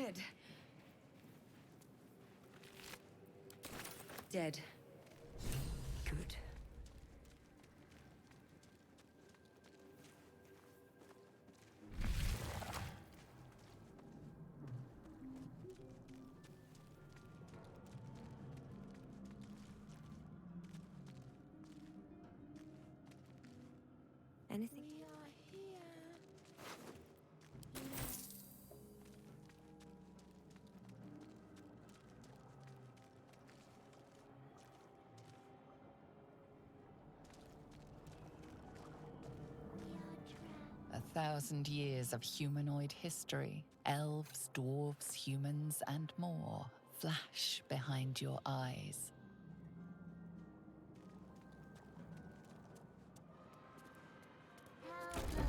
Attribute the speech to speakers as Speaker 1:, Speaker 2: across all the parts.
Speaker 1: Dead. Dead. Good. Anything?
Speaker 2: We are here. We are trapped.
Speaker 3: 1,000 years of humanoid history, elves, dwarves, humans, and more flash behind your eyes.
Speaker 2: Help us.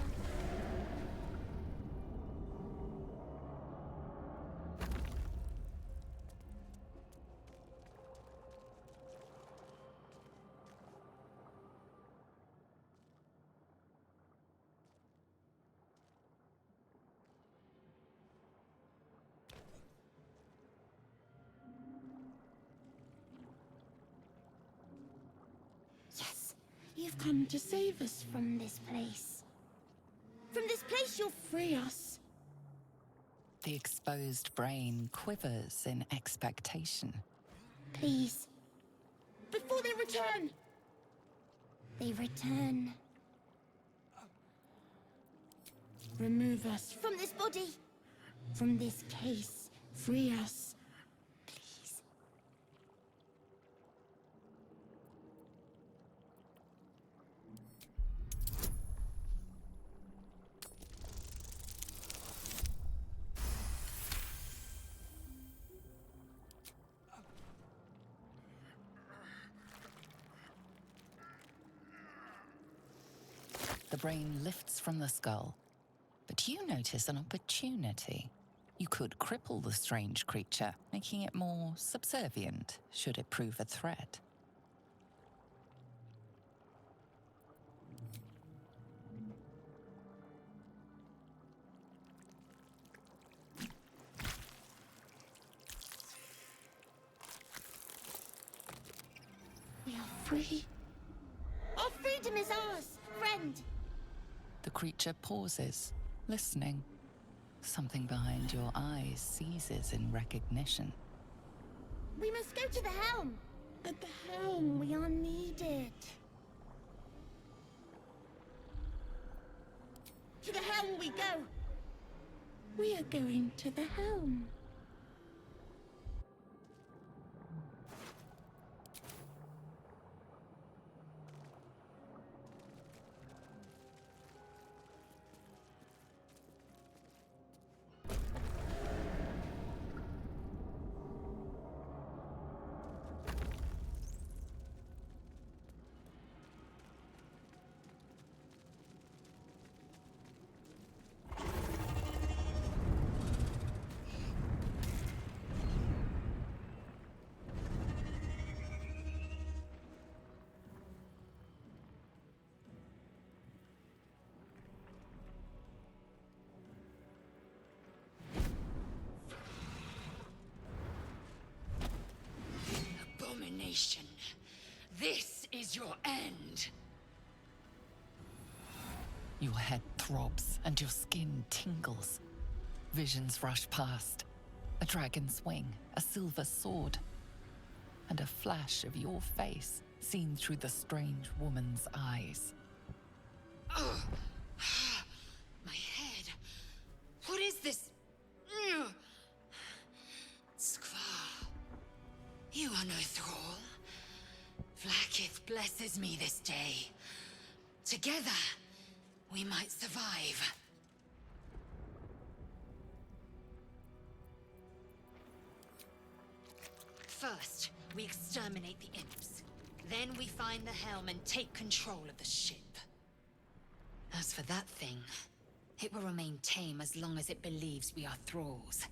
Speaker 2: Yes, you've come to save us from this place. From this place you'll free us.
Speaker 3: The exposed brain quivers in expectation.
Speaker 2: Please. Before they return. They return. Remove us from this body. From this case. Free us. Please.
Speaker 3: The brain lifts from the skull, but you notice an opportunity. You could cripple the strange creature, making it more subservient should it prove a threat.
Speaker 2: We are free. Our freedom is ours, friend.
Speaker 3: The creature pauses, listening. Something behind your eyes seizes in recognition.
Speaker 2: We must go to the helm. At the helm, we are needed. To the helm we go. We are going to the helm.
Speaker 4: Abomination. This is your end.
Speaker 3: Your head throbs and your skin tingles. Visions rush past. A dragon's wing, a silver sword, and a flash of your face seen through the strange woman's eyes.
Speaker 4: Ugh. My head. What is this? Ugh. Skvar. You are no thrall. Vlaakith blesses me this day. Together, we might survive. First, we exterminate the imps. Then we find the helm and take control of the ship. As for that thing, it will remain tame as long as it believes we are thralls.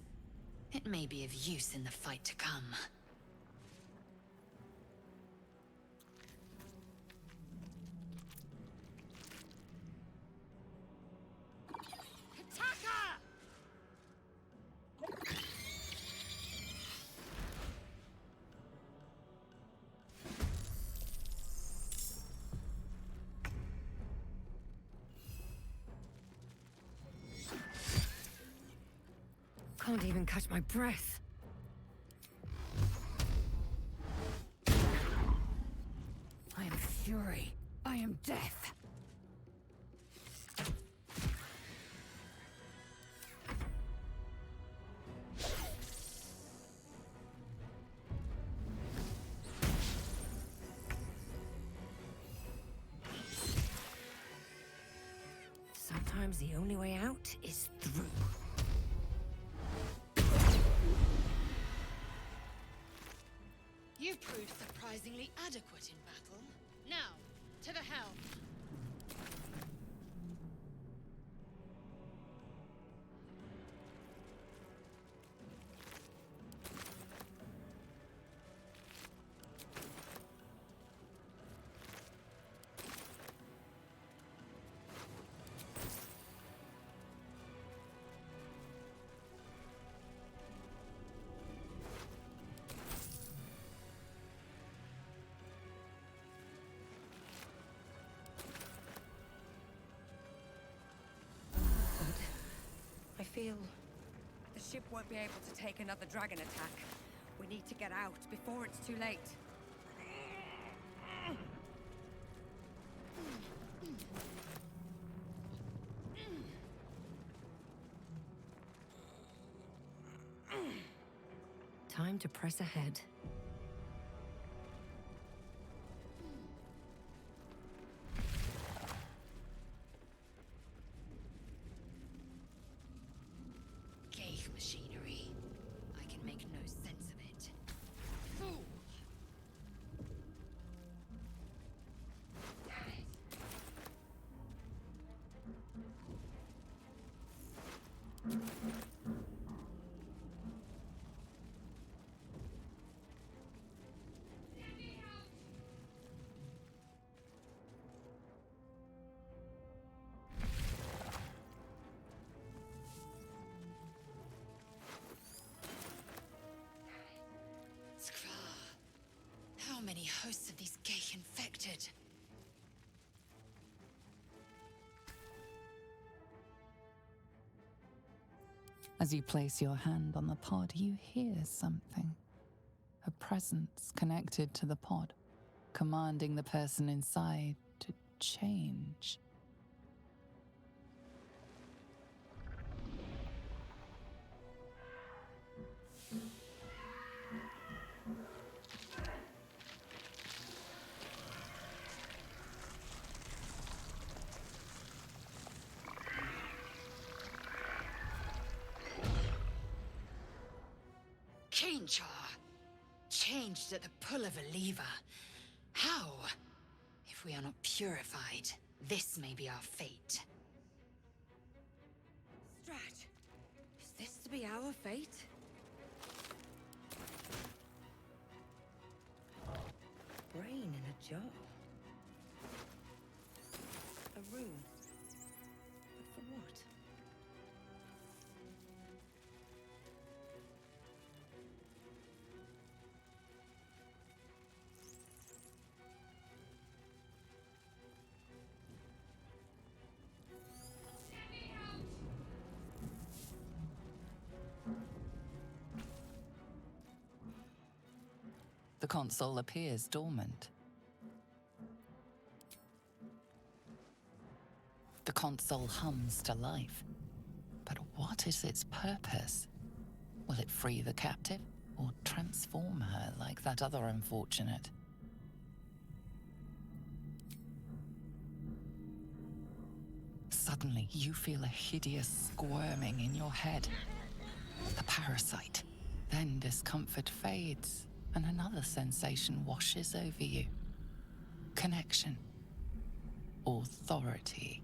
Speaker 4: It may be of use in the fight to come.
Speaker 1: Can't even catch my breath. I am fury. I am death. Sometimes the only way out is through.
Speaker 4: You proved surprisingly adequate in battle. Now, to the helm.
Speaker 1: I feel the ship won't be able to take another dragon attack. We need to get out before it's too late. Time to press ahead.
Speaker 4: Machinery. I can make no sense of it. Fool! How many hosts of these gay infected?
Speaker 3: As you place your hand on the pod, you hear something. A presence connected to the pod, commanding the person inside to change.
Speaker 4: Change her. Changed at the pull of a lever. How? If we are not purified, this may be our fate.
Speaker 1: Strat, is this to be our fate? Brain in a jar. A room. But for what?
Speaker 3: The console appears dormant. The console hums to life. But what is its purpose? Will it free the captive, or transform her like that other unfortunate? Suddenly, you feel a hideous squirming in your head. The parasite. Then discomfort fades, and another sensation washes over you. Connection. Authority.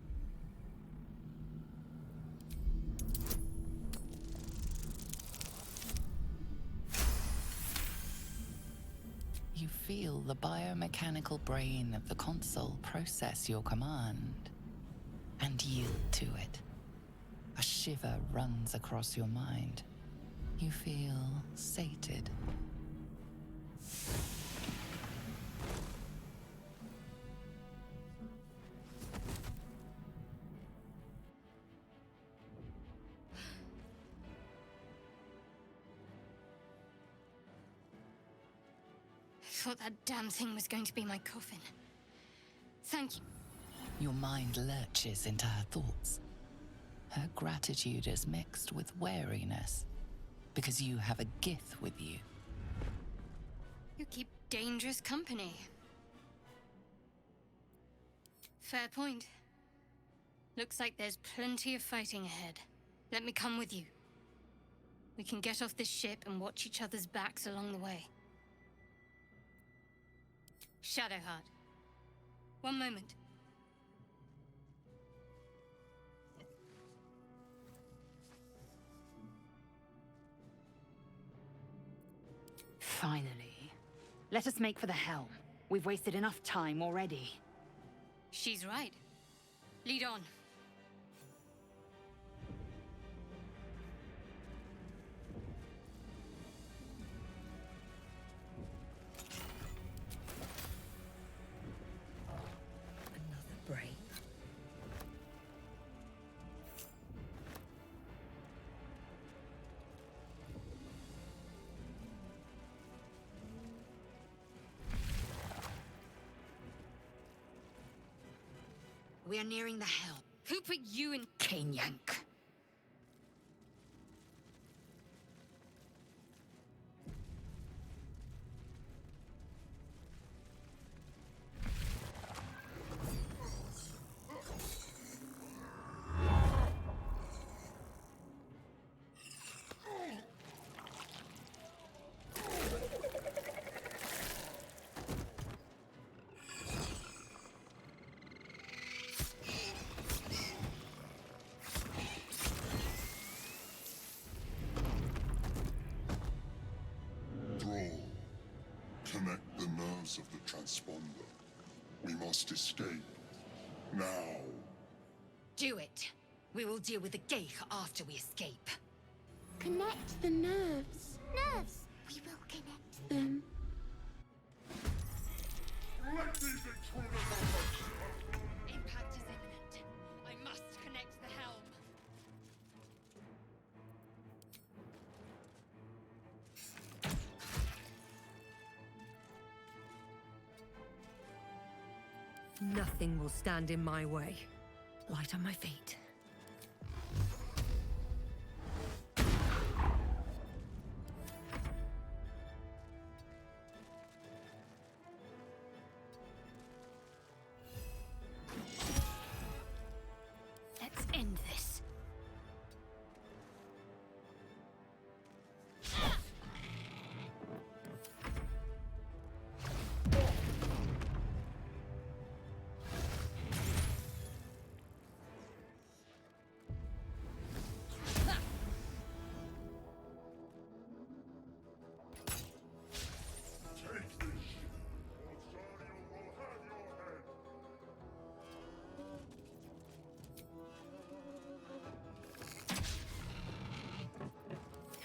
Speaker 3: You feel the biomechanical brain of the console process your command and yield to it. A shiver runs across your mind. You feel sated.
Speaker 2: thought that damn thing was going to be my coffin. Thank you.
Speaker 3: Your mind lurches into her thoughts. Her gratitude is mixed with wariness, because you have a Gith with you.
Speaker 2: You keep dangerous company. Fair point. Looks like there's plenty of fighting ahead. Let me come with you. We can get off this ship and watch each other's backs along the way. Shadowheart. One moment.
Speaker 4: Finally. Let us make for the helm. We've wasted enough time already.
Speaker 2: She's right. Lead on.
Speaker 1: Another break.
Speaker 4: We are nearing the helm.
Speaker 2: Who put you in?
Speaker 4: Cane Yank.
Speaker 5: Connect the nerves of the transponder. We must escape. Now.
Speaker 4: Do it. We will deal with the Geich after we escape.
Speaker 2: Connect the nerves. Nerves! We will connect them.
Speaker 5: Let these intruders
Speaker 4: Impact is imminent. I must connect the helm.
Speaker 1: Nothing will stand in my way. Light on my feet.
Speaker 2: Let's end this.
Speaker 5: take this ship, or Zariel will have your head.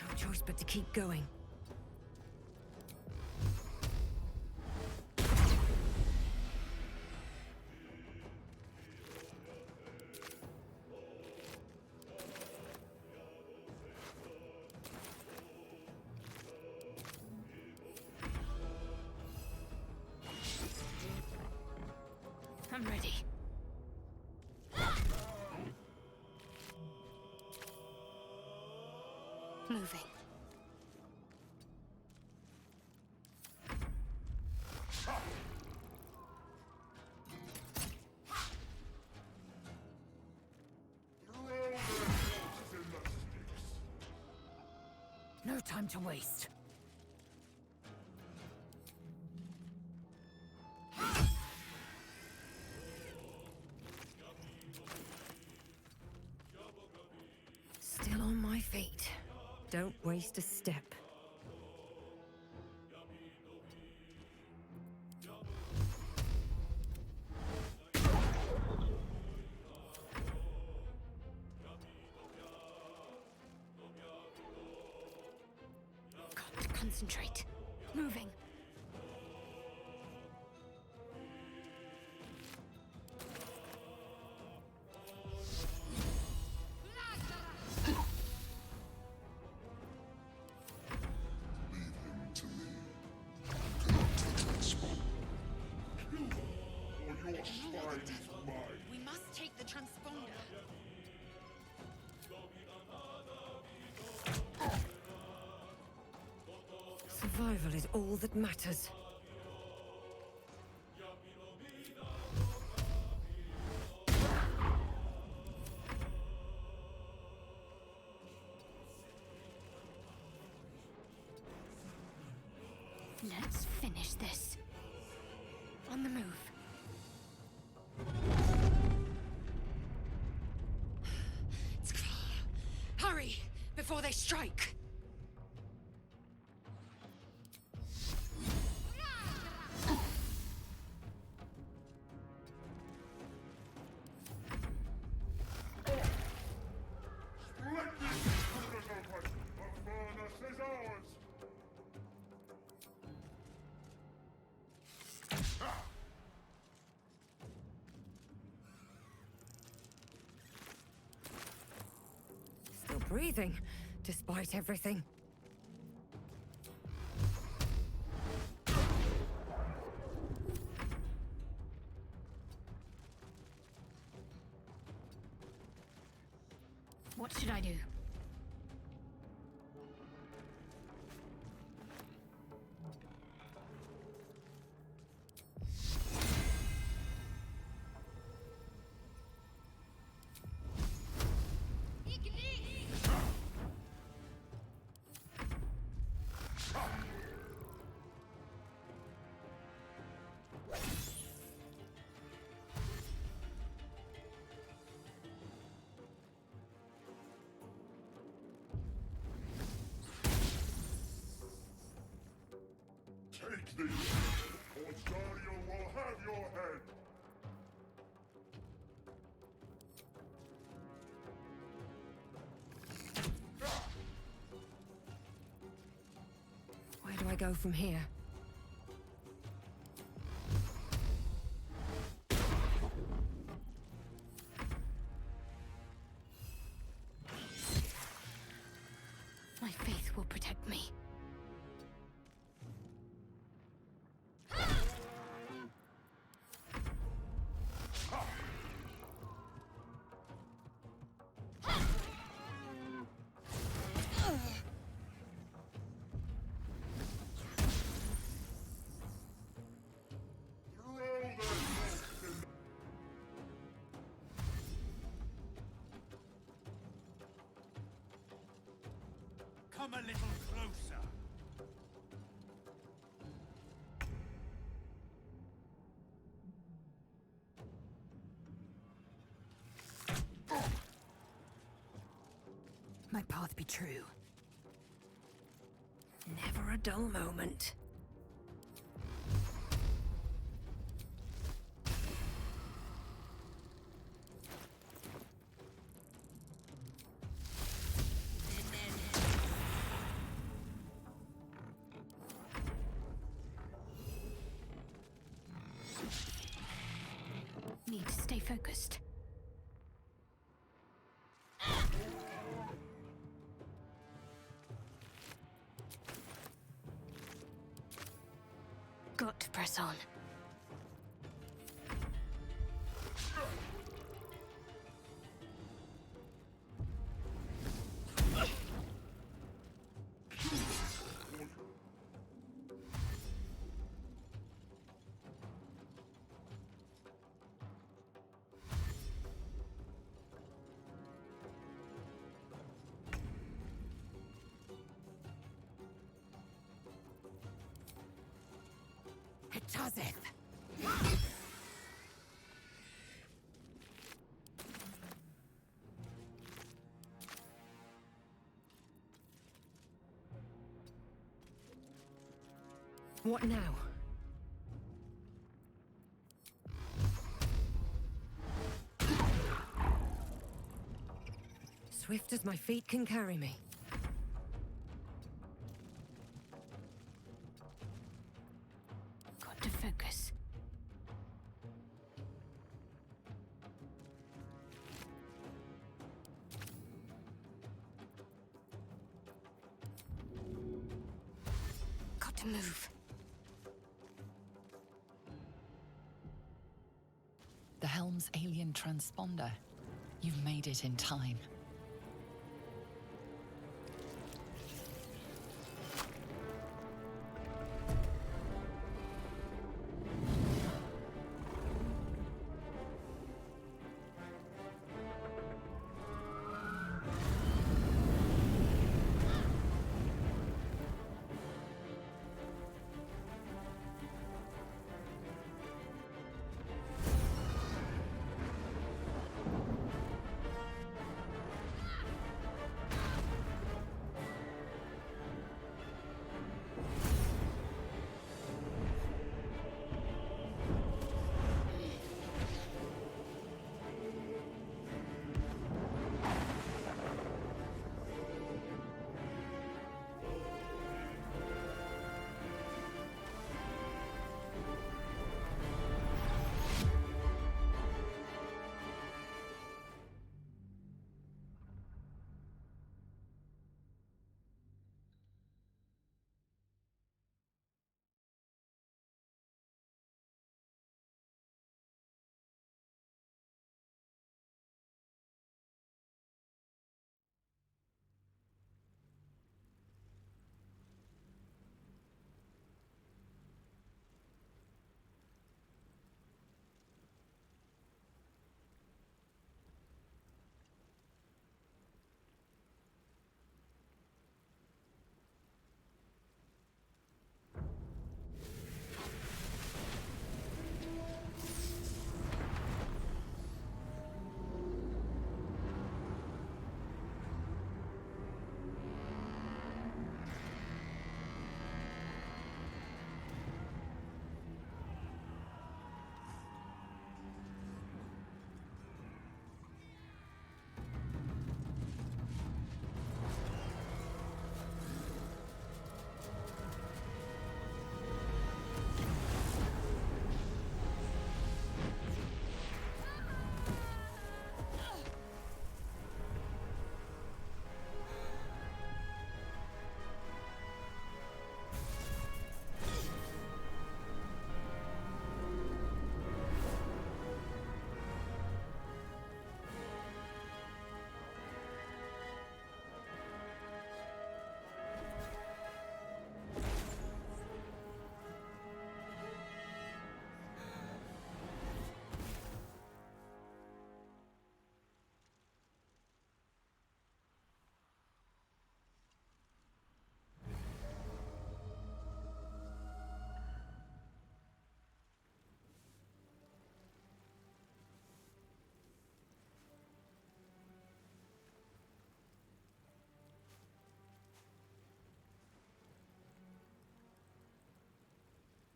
Speaker 1: No choice but to keep going.
Speaker 2: I'm ready. Moving.
Speaker 5: Throw their corpses in the sticks.
Speaker 1: No time to waste. Still on my feet. Don't waste a step.
Speaker 2: Got to concentrate. Moving.
Speaker 5: Leave him to me. Cannot touch him.
Speaker 1: survival is all that matters.
Speaker 2: Let's finish this. On the move.
Speaker 4: Hurry, before they strike!
Speaker 1: Still breathing, despite everything.
Speaker 2: What should I do?
Speaker 5: Take these, or Dario will have your head!
Speaker 1: Where do I go from here?
Speaker 2: My faith will protect me.
Speaker 6: Come a little closer.
Speaker 1: My path be true. Never a dull moment.
Speaker 2: Need to stay focused. Got to press on.
Speaker 1: What now? Swift as my feet can carry me.
Speaker 2: Got to focus. Got to move.
Speaker 3: The helm's alien transponder. You've made it in time.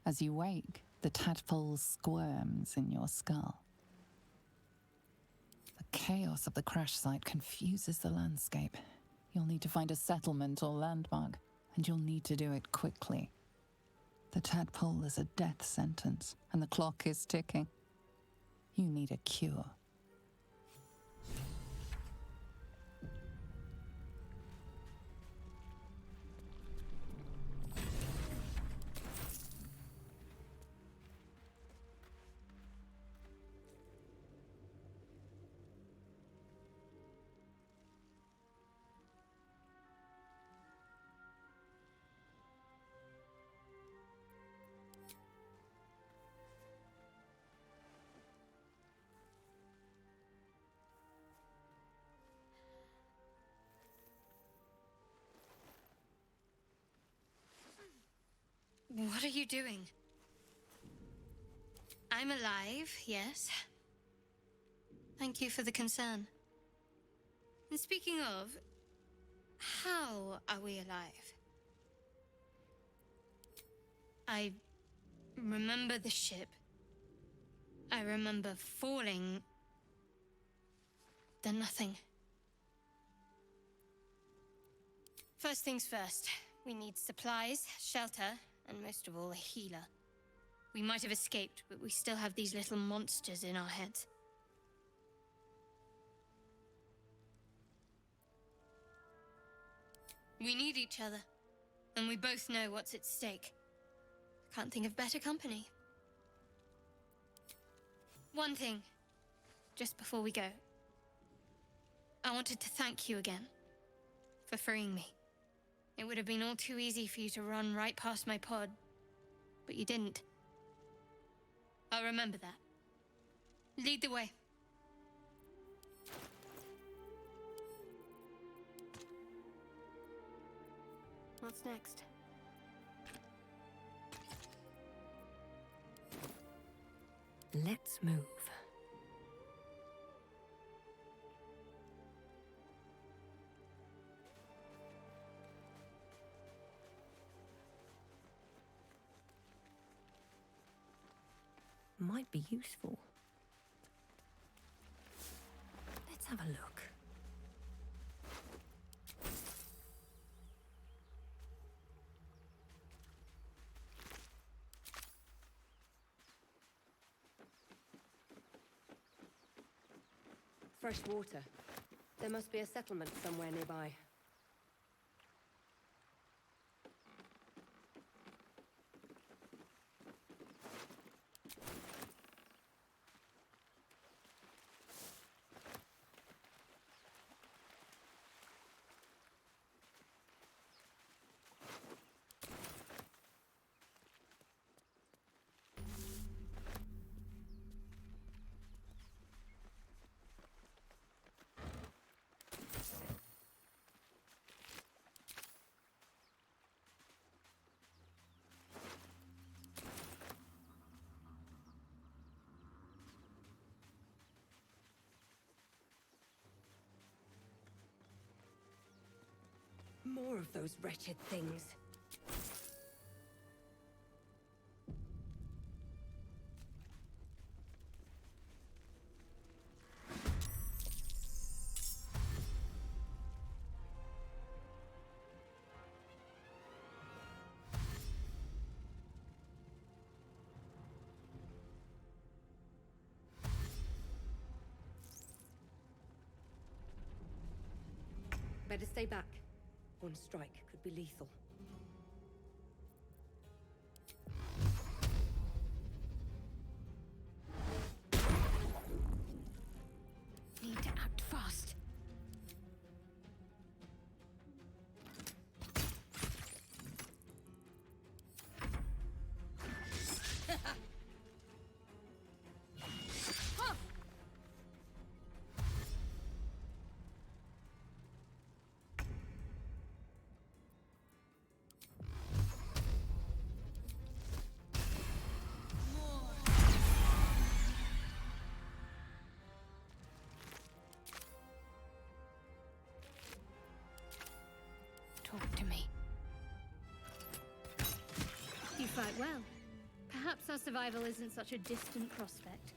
Speaker 3: As you wake, the tadpole squirms in your skull. The chaos of the crash site confuses the landscape. You'll need to find a settlement or landmark, and you'll need to do it quickly. The tadpole is a death sentence, and the clock is ticking. You need a cure.
Speaker 2: What are you doing? I'm alive, yes. Thank you for the concern. And speaking of, how are we alive? I remember the ship. I remember falling. Then nothing. First things first. We need supplies, shelter, and most of all, a healer. We might have escaped, but we still have these little monsters in our heads. We need each other, and we both know what's at stake. Can't think of better company. One thing, just before we go. I wanted to thank you again for freeing me. It would have been all too easy for you to run right past my pod, but you didn't. I'll remember that. Lead the way. What's next?
Speaker 1: Let's move. Might be useful. Let's have a look. Fresh water. There must be a settlement somewhere nearby. More of those wretched things. Better stay back. One strike could be lethal.
Speaker 2: Need to act fast. Talk to me. You fight well. Perhaps our survival isn't such a distant prospect.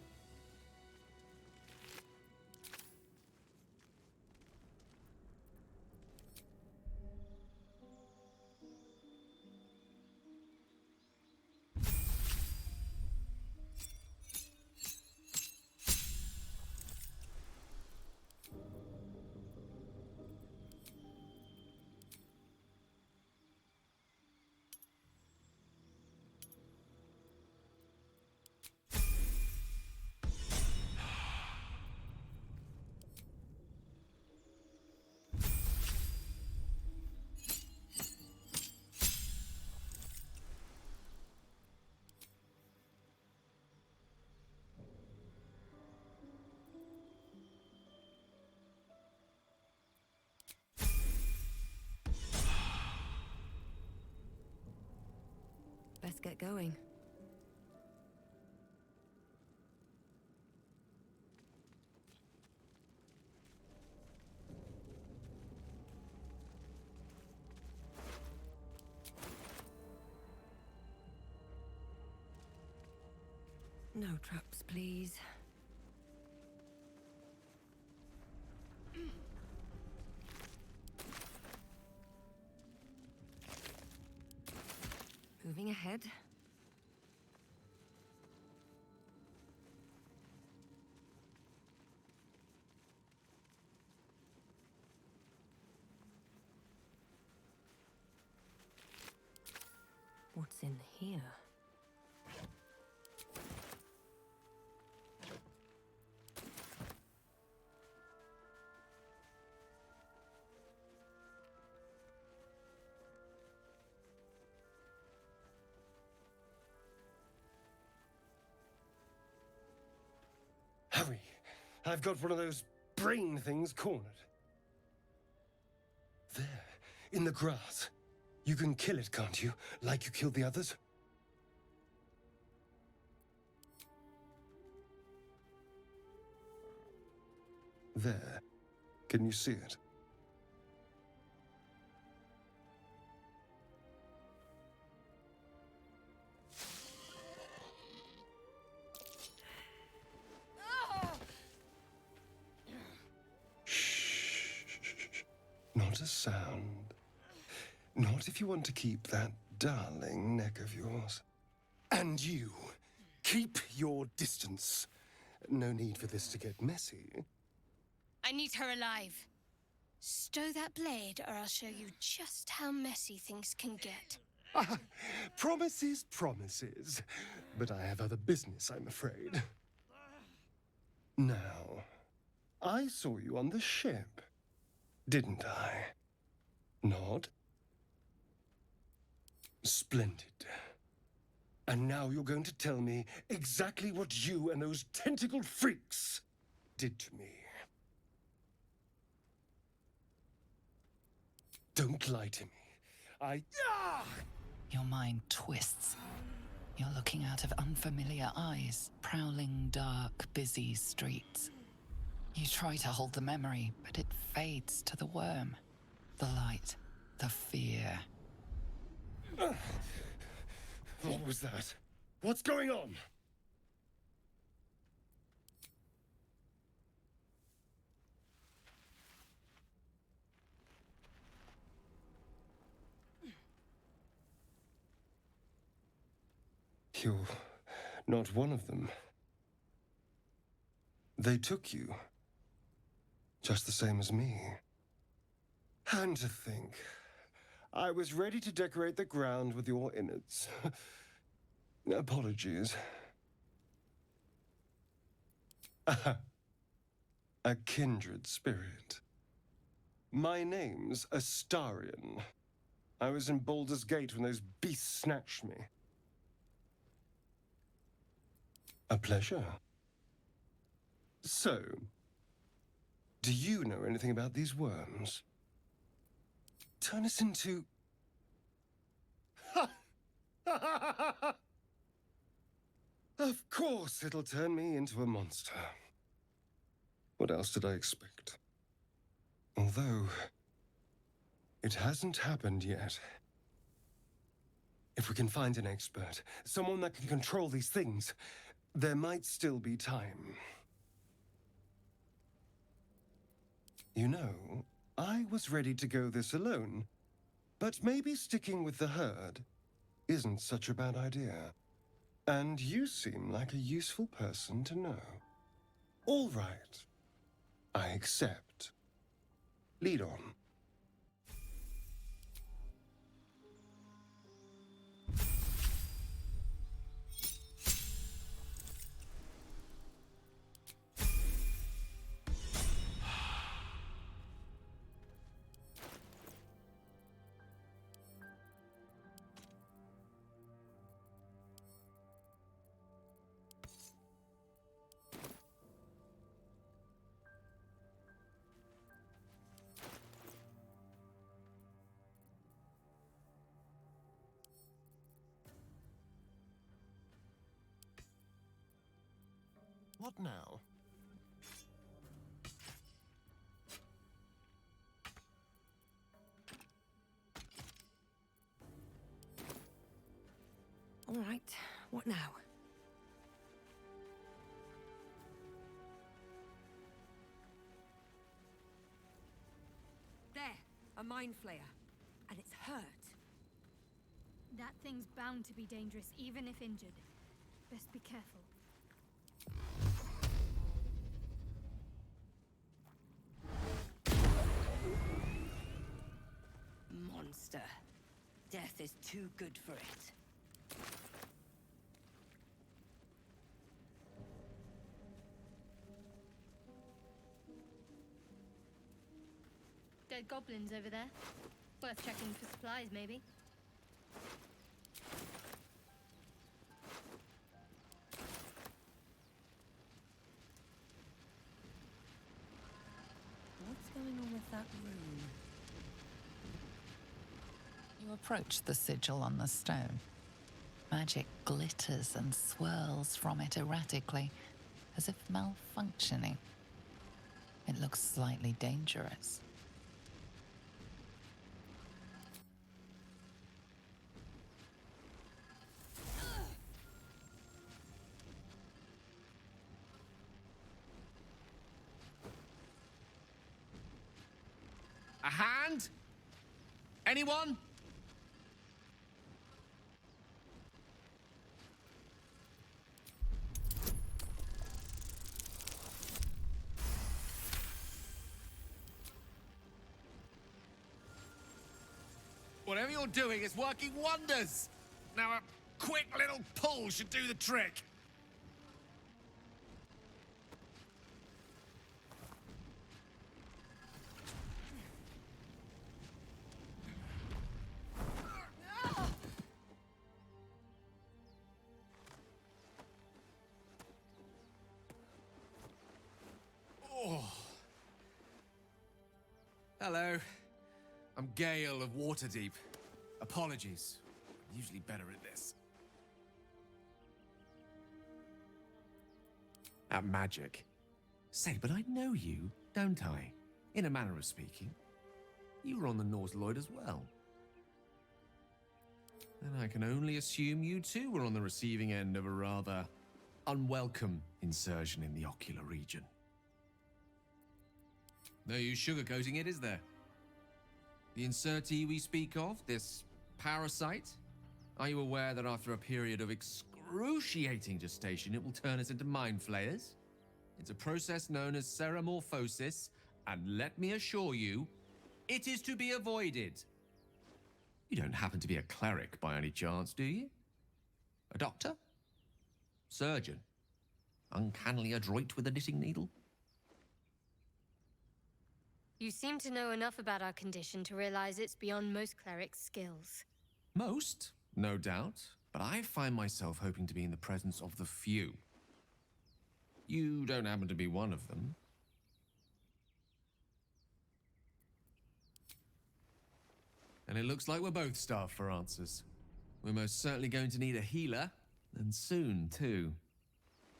Speaker 1: Let's get going. No traps, please. Moving ahead. What's in here?
Speaker 7: Hurry! I've got one of those brain things cornered. There, in the grass. You can kill it, can't you? Like you killed the others? There. Can you see it? Not a sound. Not if you want to keep that darling neck of yours. And you, keep your distance. No need for this to get messy.
Speaker 2: I need her alive. Stow that blade, or I'll show you just how messy things can get.
Speaker 7: Promises, promises. But I have other business, I'm afraid. Now, I saw you on the ship, didn't I? Nod? Splendid. And now you're going to tell me exactly what you and those tentacled freaks did to me. Don't lie to me.
Speaker 3: Your mind twists. You're looking out of unfamiliar eyes, prowling dark, busy streets. You try to hold the memory, but it fades to the worm. The light, the fear.
Speaker 7: What was that? What's going on? You're not one of them. They took you. Just the same as me. And to think, I was ready to decorate the ground with your innards. Apologies. A kindred spirit. My name's Astarion. I was in Baldur's Gate when those beasts snatched me. A pleasure. So, do you know anything about these worms? Turn us into... Of course it'll turn me into a monster. What else did I expect? Although, it hasn't happened yet. If we can find an expert, someone that can control these things, there might still be time. You know, I was ready to go this alone, but maybe sticking with the herd isn't such a bad idea. And you seem like a useful person to know. All right. I accept. Lead on.
Speaker 8: What now?
Speaker 1: All right, what now? There, a mind flayer. And it's hurt.
Speaker 2: That thing's bound to be dangerous, even if injured. Best be careful.
Speaker 1: Monster. Death is too good for it.
Speaker 2: Dead goblins over there. Worth checking for supplies, maybe.
Speaker 1: What's going on with that room?
Speaker 3: You approach the sigil on the stone. Magic glitters and swirls from it erratically, as if malfunctioning. It looks slightly dangerous.
Speaker 9: A hand? Anyone? Whatever you're doing is working wonders. Now a quick little pull should do the trick. Hello. I'm Gale of Waterdeep. Apologies. I'm usually better at this. At magic. Say, but I know you, don't I? In a manner of speaking. You were on the Norse Lloyd as well. And I can only assume you too were on the receiving end of a rather unwelcome insertion in the ocular region. No use sugarcoating it, is there? The insertee we speak of, this parasite, are you aware that after a period of excruciating gestation, it will turn us into mind flayers? It's a process known as ceramorphosis, and let me assure you, it is to be avoided. You don't happen to be a cleric by any chance, do you? A doctor? Surgeon? Uncannily adroit with a knitting needle?
Speaker 2: You seem to know enough about our condition to realize it's beyond most clerics' skills.
Speaker 9: Most, no doubt, but I find myself hoping to be in the presence of the few. You don't happen to be one of them. And it looks like we're both starved for answers. We're most certainly going to need a healer, and soon, too.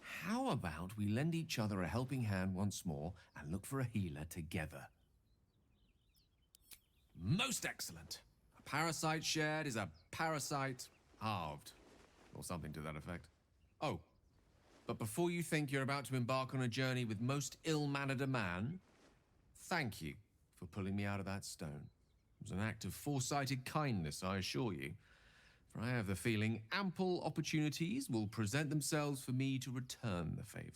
Speaker 9: How about we lend each other a helping hand once more and look for a healer together? Most excellent. A parasite shared is a parasite halved, or something to that effect. Oh, but before you think you're about to embark on a journey with most ill-mannered a man, thank you for pulling me out of that stone. It was an act of foresighted kindness, I assure you, for I have the feeling ample opportunities will present themselves for me to return the favor.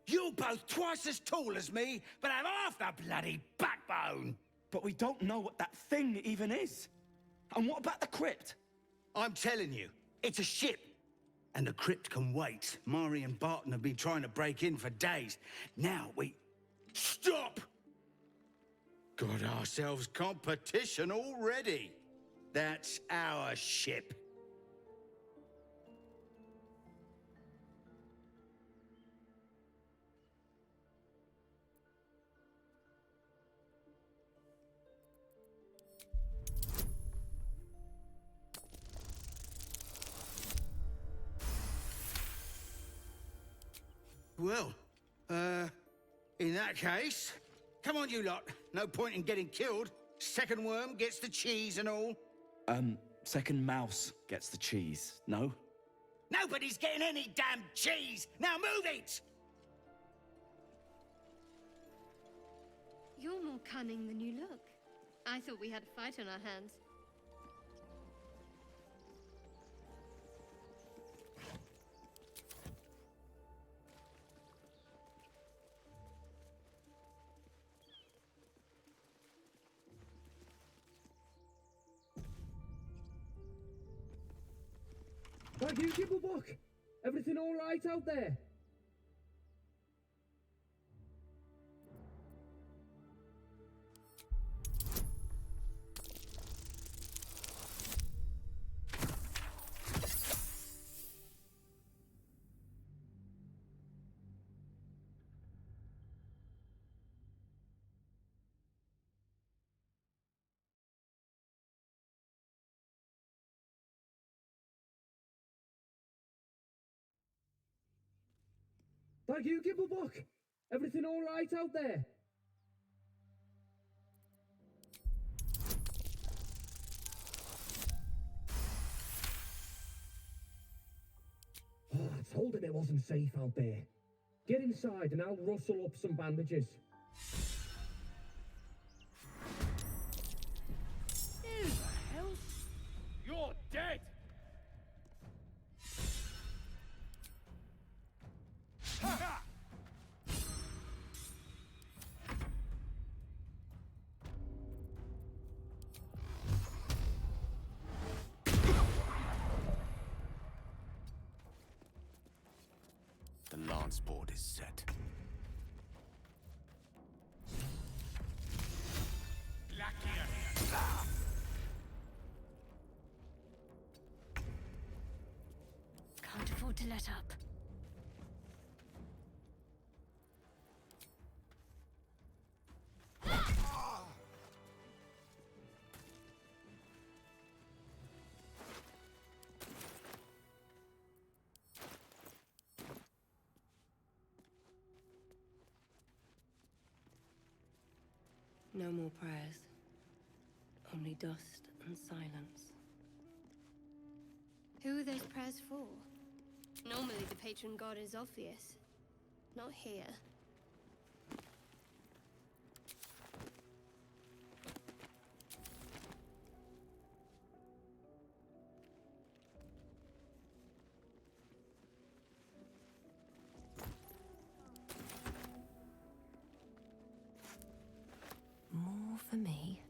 Speaker 6: You're both twice as tall as me, but have half the bloody backbone!
Speaker 10: But we don't know what that thing even is. And what about the crypt?
Speaker 6: I'm telling you, it's a ship. And the crypt can wait. Mari and Barton have been trying to break in for days. Now we... Stop! Got ourselves competition already. That's our ship. Well, in that case, come on you lot. No point in getting killed. Second worm gets the cheese and all.
Speaker 10: Second mouse gets the cheese, no?
Speaker 6: Nobody's getting any damn cheese! Now move it!
Speaker 2: You're more cunning than you look. I thought we had a fight on our hands.
Speaker 11: Thank you, Gibblebuck. Everything all right out there? Thank you, Gibblebuck. Everything all right out there? Oh, I told him it wasn't safe out there. Get inside and I'll rustle up some bandages.
Speaker 6: Who the hell? You're dead! Ha! The lance board is set.
Speaker 2: Can't afford to let up.
Speaker 12: No more prayers. Only dust and silence.
Speaker 2: Who are those prayers for? Normally the patron god is obvious. Not here.
Speaker 1: More for me.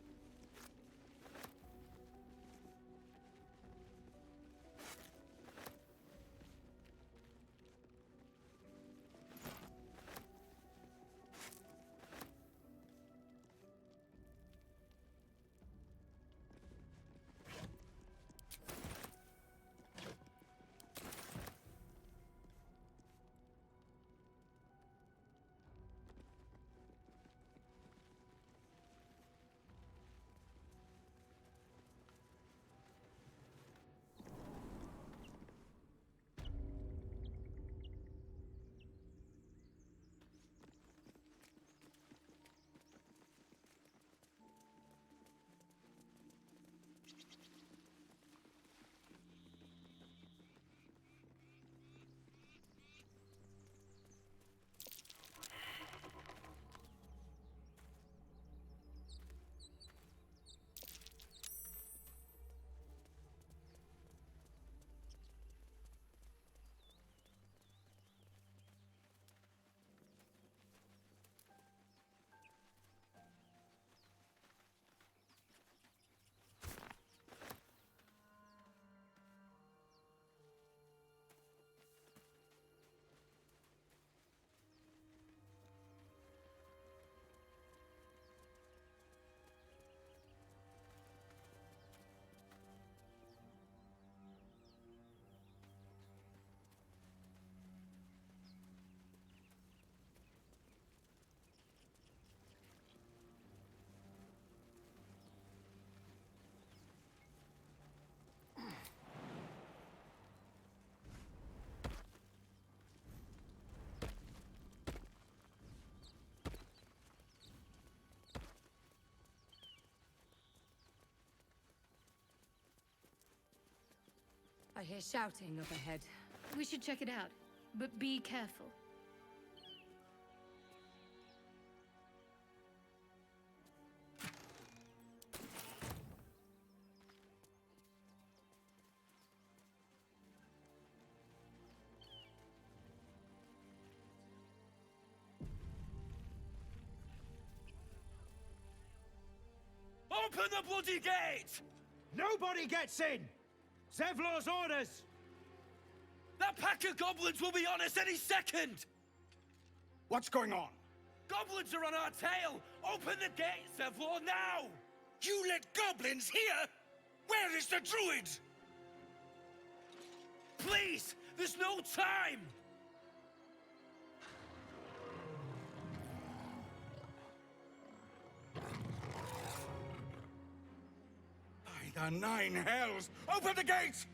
Speaker 1: I hear shouting up ahead.
Speaker 2: We should check it out, but be careful.
Speaker 10: Open the bloody gate!
Speaker 6: Nobody gets in! Zevlor's orders!
Speaker 10: That pack of goblins will be on us any second!
Speaker 6: What's going on?
Speaker 10: Goblins are on our tail! Open the gate, Zevlor, now!
Speaker 6: You let goblins here? Where is the druid?
Speaker 10: Please! There's no time!
Speaker 6: By the 9 hells! Open the gate!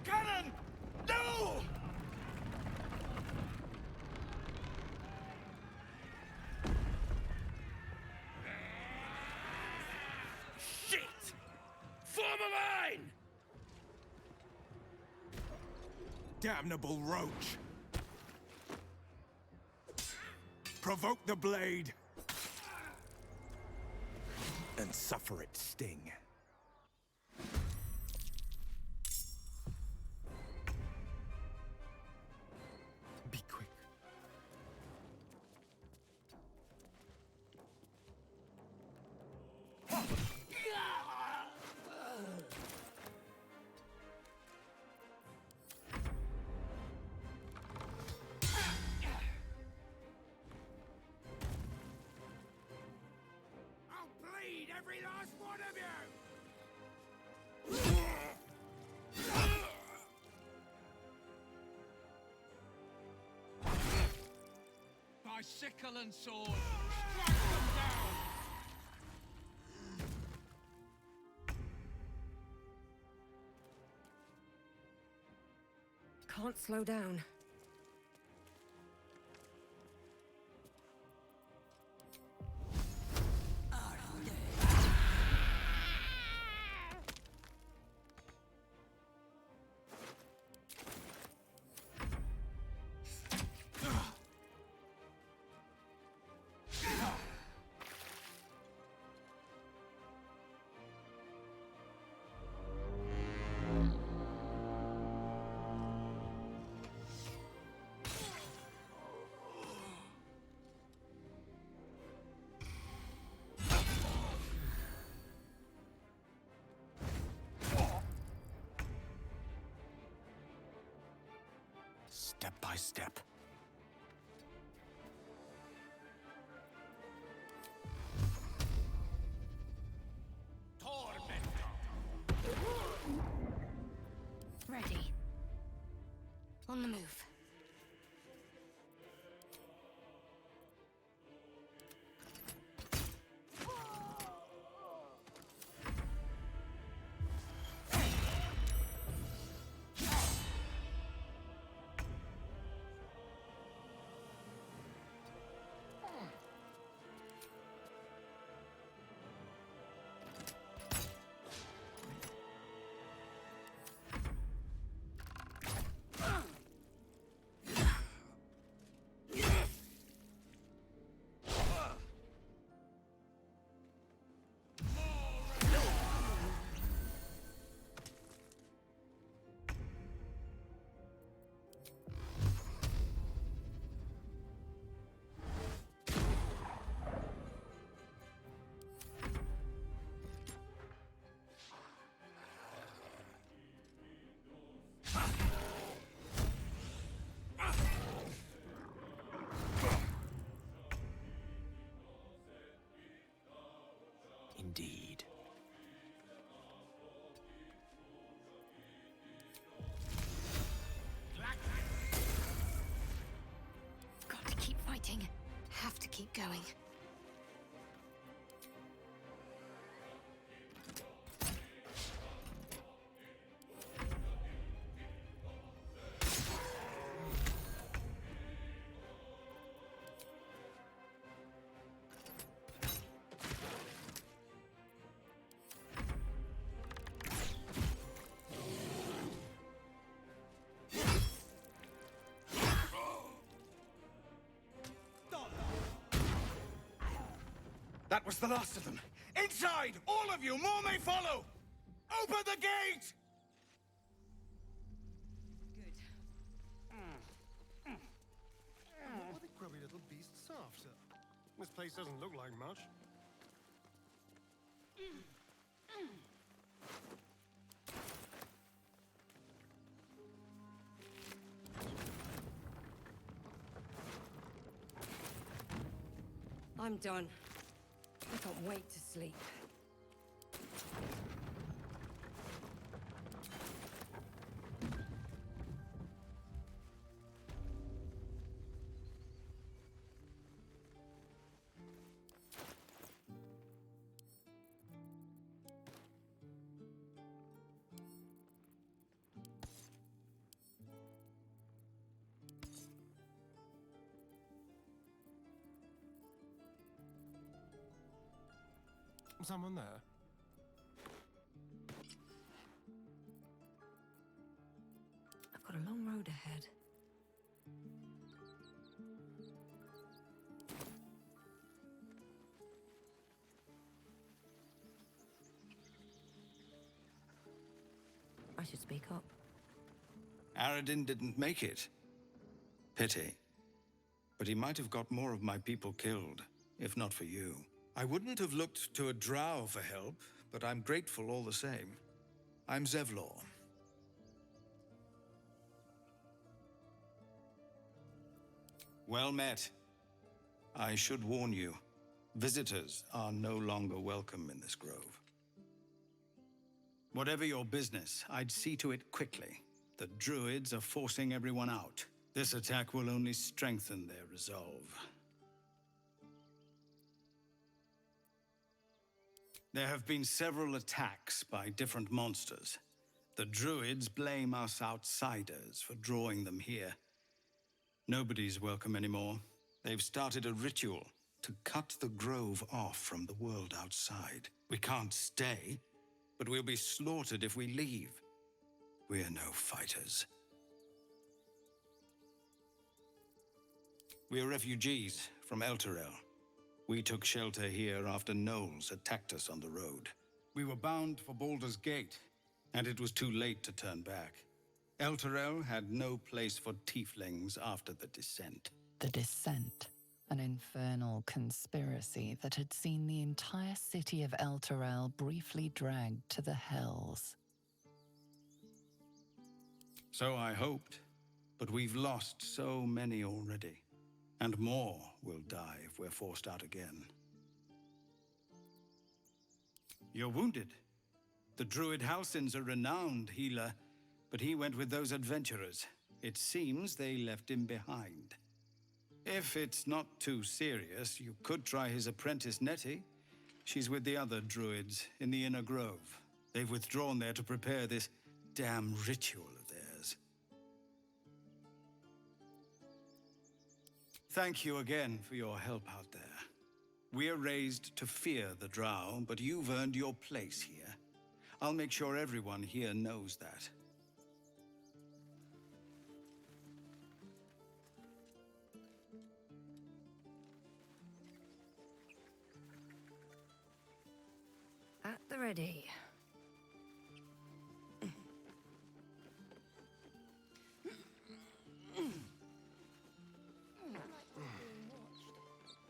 Speaker 6: Cannon! No!
Speaker 10: Shit! Form a line!
Speaker 6: Damnable roach! Provoke the blade! And suffer its sting. Be quick. Every last one of you!
Speaker 12: By sickle and sword, strike them down!
Speaker 1: can't slow down.
Speaker 6: Step by step.
Speaker 2: Ready. On the move.
Speaker 6: Indeed.
Speaker 2: Got to keep fighting. Have to keep going.
Speaker 6: That was the last of them. Inside! All of you! More may follow! Open the gate!
Speaker 1: Good.
Speaker 8: What are the grubby little beasts after? This place doesn't look like much.
Speaker 1: I'm done. I can't wait to sleep.
Speaker 8: Someone there?
Speaker 1: I've got a long road ahead. I should speak up.
Speaker 6: Aradin didn't make it. Pity. But he might have got more of my people killed, if not for you. I wouldn't have looked to a drow for help, but I'm grateful all the same. I'm Zevlor. Well met. I should warn you, visitors are no longer welcome in this grove. Whatever your business, I'd see to it quickly. The druids are forcing everyone out. This attack will only strengthen their resolve. There have been several attacks by different monsters. The druids blame us outsiders for drawing them here. Nobody's welcome anymore. They've started a ritual to cut the grove off from the world outside. We can't stay, but we'll be slaughtered if we leave. We're no fighters. We're refugees from Elturel. We took shelter here after gnolls attacked us on the road. We were bound for Baldur's Gate, and it was too late to turn back. Elturel had no place for tieflings after the Descent.
Speaker 3: The Descent, an infernal conspiracy that had seen the entire city of Elturel briefly dragged to the hells.
Speaker 6: So I hoped, but we've lost so many already. And more will die if we're forced out again. You're wounded. The druid Halsin's a renowned healer, but he went with those adventurers. It seems they left him behind. If it's not too serious, you could try his apprentice Nettie. She's with the other druids in the Inner Grove. They've withdrawn there to prepare this damn ritual of theirs. Thank you again for your help out there. We're raised to fear the drow, but you've earned your place here. I'll make sure everyone here knows that.
Speaker 1: At the ready.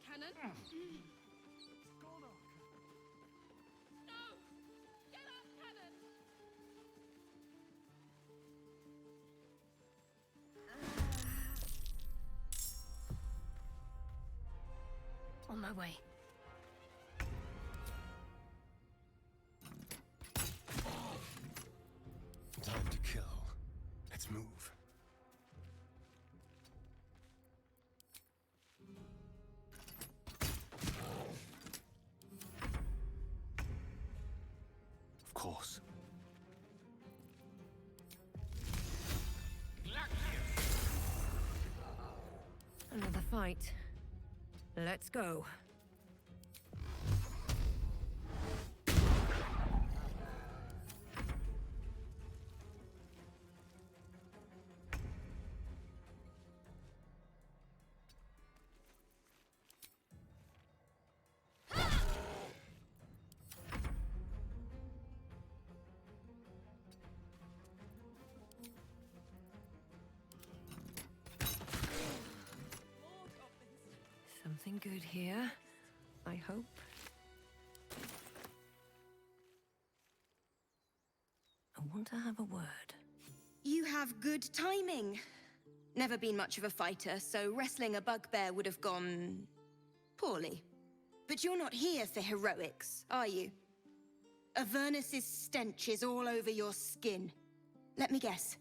Speaker 12: Cannon? No! Get up, Cannon!
Speaker 2: On my way.
Speaker 7: Time to kill. Let's move. Of course.
Speaker 1: Another fight. Let's go. Something good here, I hope. I want to have a word.
Speaker 13: You have good timing. Never been much of a fighter, so wrestling a bugbear would have gone poorly. But you're not here for heroics, are you? Avernus's stench is all over your skin. Let me guess.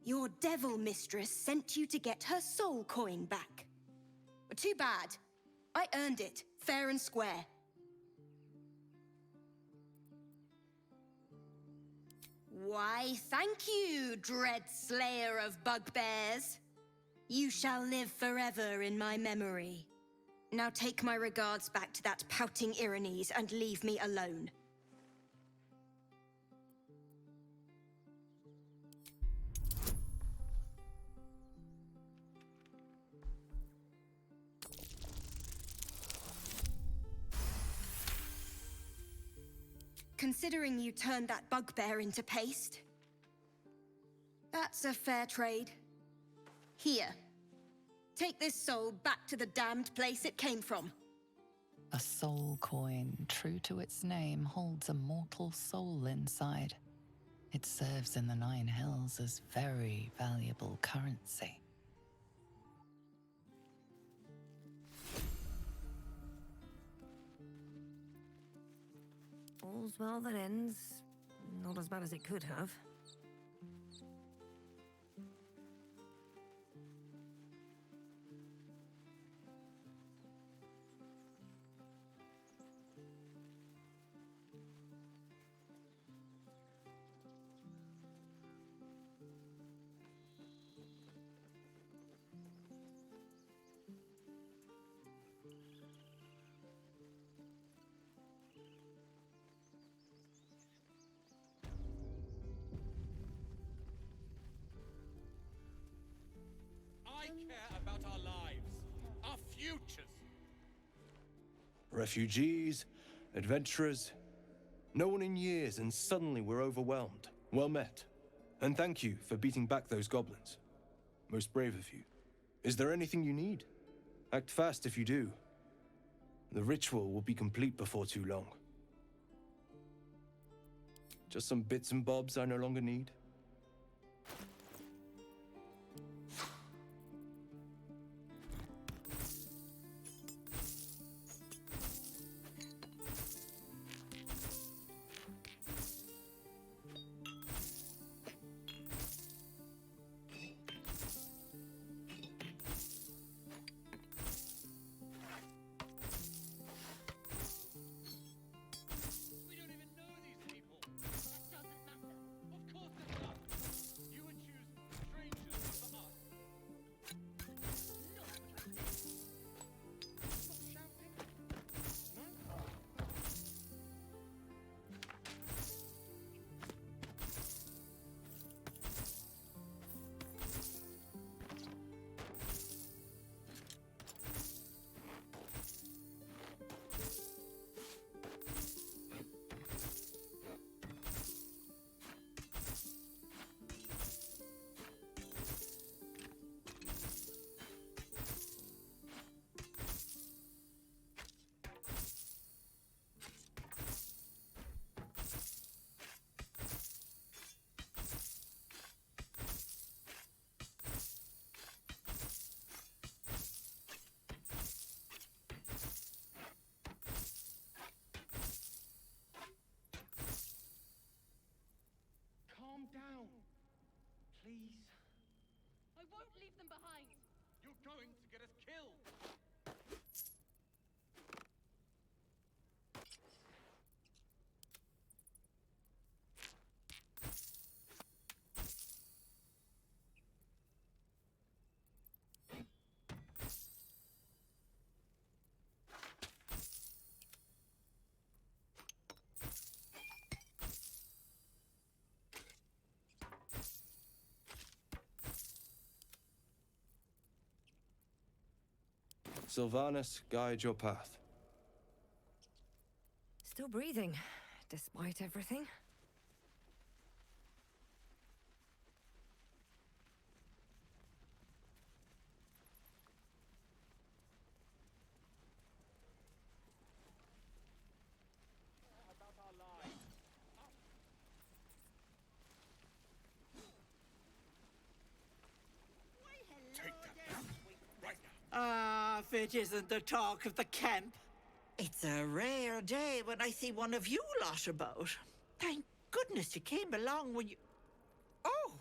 Speaker 13: Your devil mistress sent you to get her soul coin back. But too bad. I earned it, fair and square. Why, thank you, dread slayer of bugbears. You shall live forever in my memory. Now take my regards back to that pouting Irenes and leave me alone. Considering you turned that bugbear into paste, that's a fair trade. Here, take this soul back to the damned place it came from.
Speaker 3: A soul coin, true to its name, holds a mortal soul inside. It serves in the Nine Hells as very valuable currency.
Speaker 1: All's well that ends. Not as bad as it could have.
Speaker 14: Refugees, adventurers, no one in years, and suddenly we're overwhelmed. Well met. And thank you for beating back those goblins. Most brave of you. Is there anything you need? Act fast if you do. The ritual will be complete before too long. Just some bits and bobs I no longer need.
Speaker 12: Calm down, please.
Speaker 15: I won't leave them behind.
Speaker 12: You're going to get us killed.
Speaker 14: Sylvanas, guide your path.
Speaker 1: Still breathing, despite everything.
Speaker 16: If it isn't the talk of the camp. It's a rare day when I see one of you lot about. Thank goodness you came along when you... Oh!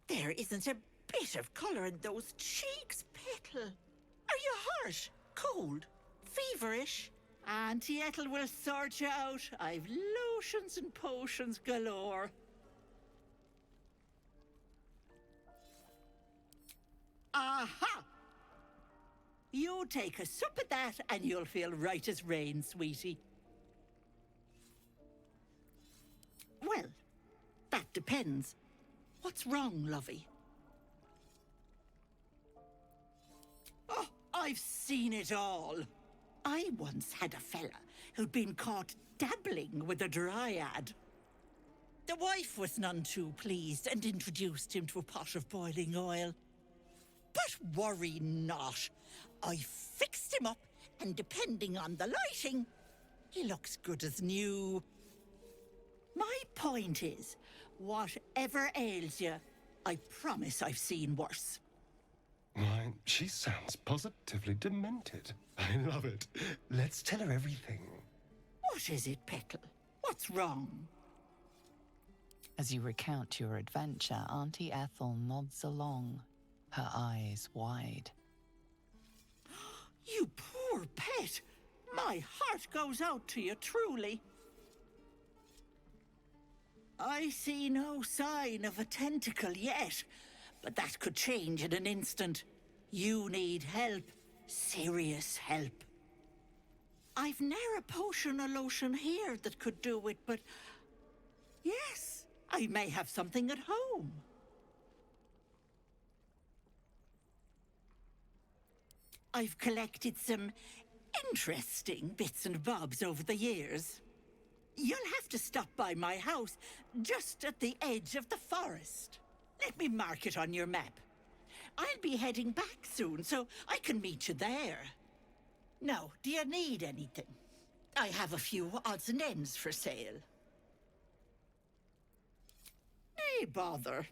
Speaker 16: There isn't a bit of colour in those cheeks, Petal. Are you hurt? Cold? Feverish? Auntie Ethel will sort you out. I've lotions and potions galore. Aha! You take a sup at that and you'll feel right as rain, sweetie. Well, that depends. What's wrong, lovey? Oh, I've seen it all. I once had a fella who'd been caught dabbling with a dryad. The wife was none too pleased and introduced him to a pot of boiling oil. But worry not. I fixed him up, and depending on the lighting, he looks good as new. My point is, whatever ails you, I promise I've seen worse.
Speaker 7: Why, she sounds positively demented. I love it. Let's tell her everything.
Speaker 16: What is it, Petal? What's wrong?
Speaker 3: As you recount your adventure, Auntie Ethel nods along, her eyes wide.
Speaker 16: You poor pet! My heart goes out to you, truly. I see no sign of a tentacle yet, but that could change in an instant. You need help. Serious help. I've ne'er a potion or lotion here that could do it, but... yes, I may have something at home. I've collected some interesting bits and bobs over the years. You'll have to stop by my house, just at the edge of the forest. Let me mark it on your map. I'll be heading back soon, so I can meet you there. Now, do you need anything? I have a few odds and ends for sale. Nay, bother.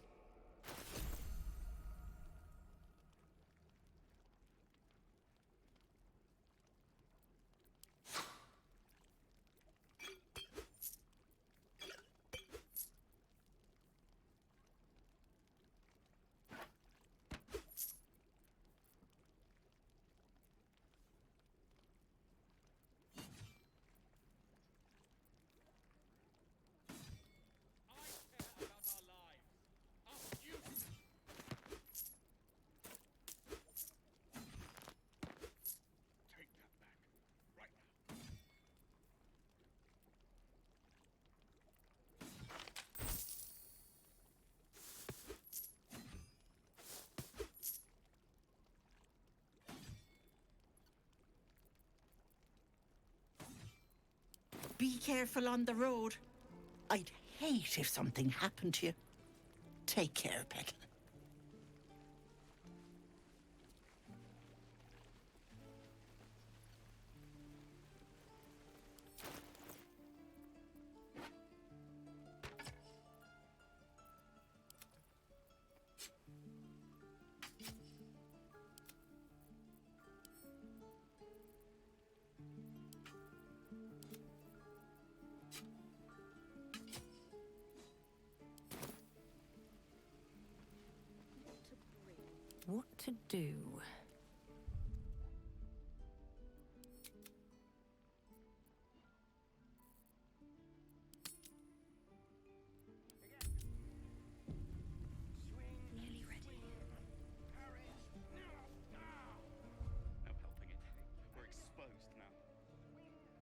Speaker 16: Be careful on the road. I'd hate if something happened to you. Take care, Petal.
Speaker 1: What to do?